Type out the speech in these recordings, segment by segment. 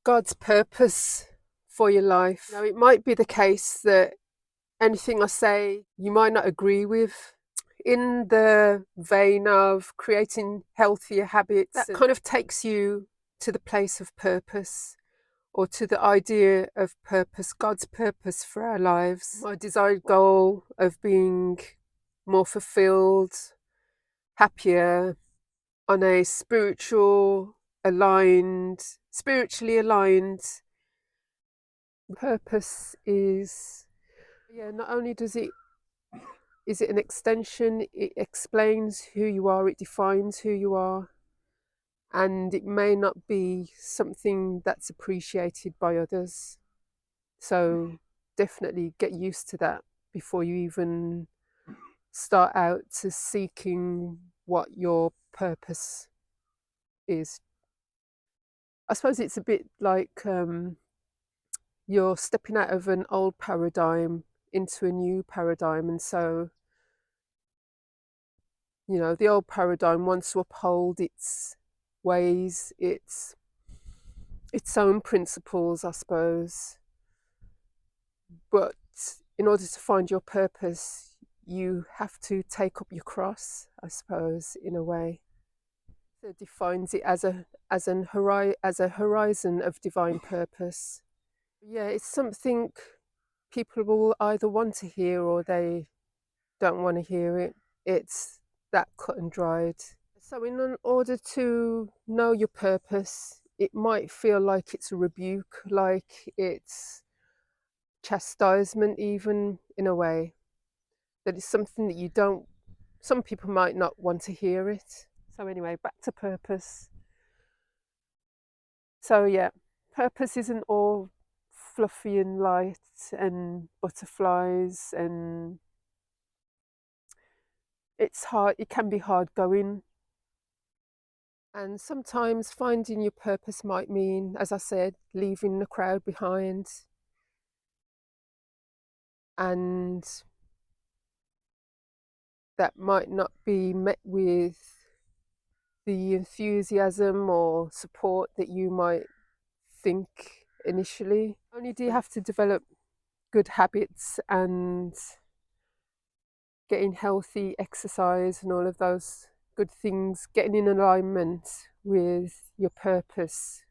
God's purpose for your life. Now, it might be the case that anything I say you might not agree with. In the vein of creating healthier habits, that kind of takes you to the place of purpose or to the idea of purpose, God's purpose for our lives. My desired goal of being more fulfilled, happier, on a spiritually aligned purpose is, yeah, not only is it an extension, it explains who you are, it defines who you are, and it may not be something that's appreciated by others. So definitely get used to that before you even start out to seeking what your purpose is. I suppose it's a bit like you're stepping out of an old paradigm into a new paradigm. And so, the old paradigm wants to uphold its ways, its own principles, I suppose. But in order to find your purpose, you have to take up your cross, I suppose, in a way. It defines it as a horizon of divine purpose. Yeah, it's something people will either want to hear or they don't want to hear it. It's that cut and dried. So, in order to know your purpose, it might feel like it's a rebuke, like it's chastisement, even in a way, that it's something that some people might not want to hear it. So, anyway, back to purpose. So, yeah, purpose isn't all fluffy and light and butterflies, and it's hard, it can be hard going. And sometimes finding your purpose might mean, as I said, leaving the crowd behind. And that might not be met with the enthusiasm or support that you might think initially. Only do you have to develop good habits and getting healthy exercise and all of those good things, getting in alignment with your purpose.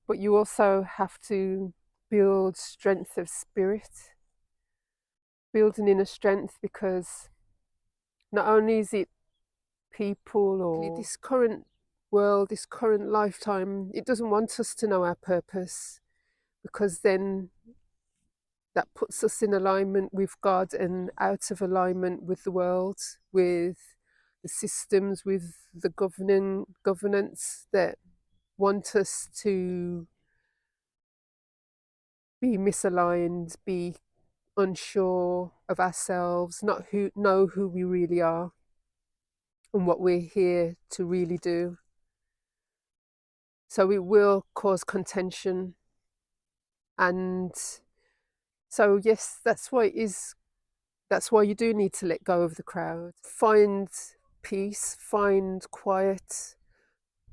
But you also have to build strength of spirit, building inner strength, because not only is it people or this current world, this current lifetime, it doesn't want us to know our purpose, because then that puts us in alignment with God and out of alignment with the world, with the systems, with the governance that want us to be misaligned, be unsure of ourselves, not know who we really are and what we're here to really do. So it will cause contention. And so, yes, that's why you do need to let go of the crowd. Find peace, find quiet,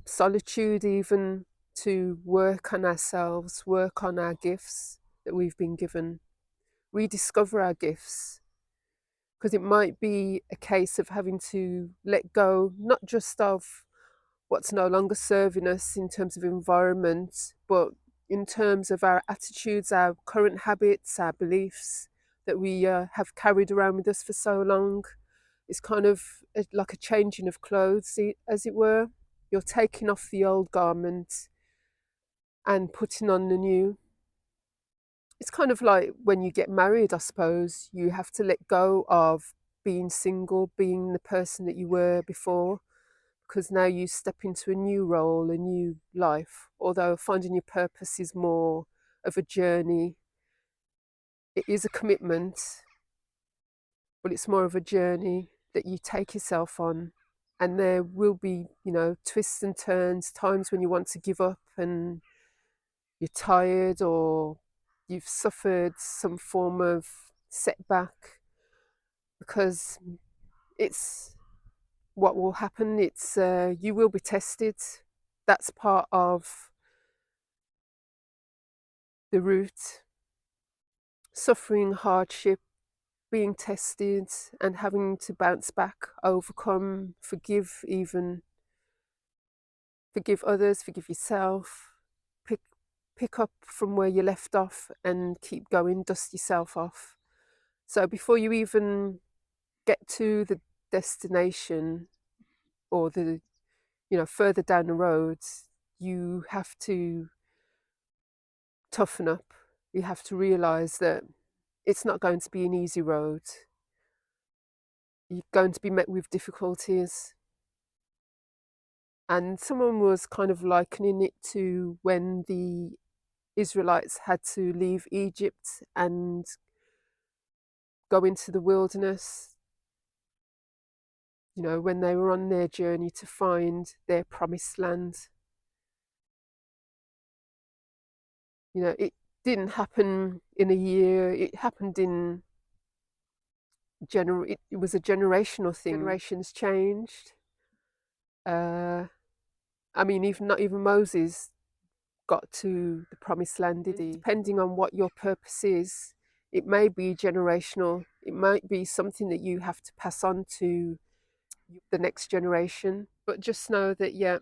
solitude, even to work on ourselves, work on our gifts that we've been given, rediscover our gifts. Because it might be a case of having to let go, not just of what's no longer serving us in terms of environment, but in terms of our attitudes, our current habits, our beliefs that we have carried around with us for so long. It's kind of like a changing of clothes, as it were. You're taking off the old garment and putting on the new. It's kind of like when you get married, I suppose. You have to let go of being single, being the person that you were before, because now you step into a new role, a new life. Although finding your purpose is more of a journey, it is a commitment, but it's more of a journey that you take yourself on. And there will be, twists and turns, times when you want to give up and you're tired or you've suffered some form of setback, because it's what will happen. It's you will be tested. That's part of the root, suffering hardship, being tested and having to bounce back, overcome, forgive, even forgive others, forgive yourself, pick pick up from where you left off and keep going, dust yourself off. So before you even get to the destination or the further down the road, you have to toughen up. You have to realize that it's not going to be an easy road. You're going to be met with difficulties. And someone was kind of likening it to when the Israelites had to leave Egypt and go into the wilderness, when they were on their journey to find their promised land. It didn't happen in a year, it happened in it was a generational thing. Generations changed. I mean, even not even Moses got to the promised land, did he? Depending on what your purpose is, it may be generational. It might be something that you have to pass on to the next generation. But just know that, yeah,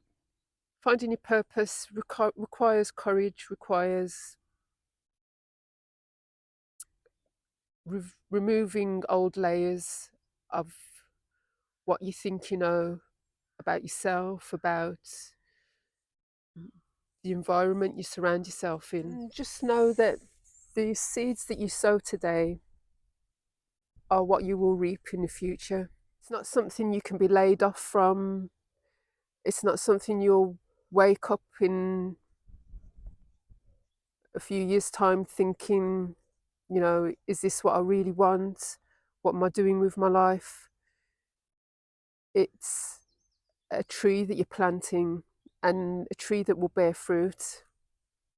finding your purpose requires courage, requires removing old layers of what you think you know about yourself, about the environment you surround yourself in. And just know that the seeds that you sow today are what you will reap in the future. It's not something you can be laid off from. It's not something you'll wake up in a few years' time thinking, is this what I really want? What am I doing with my life? It's a tree that you're planting and a tree that will bear fruit.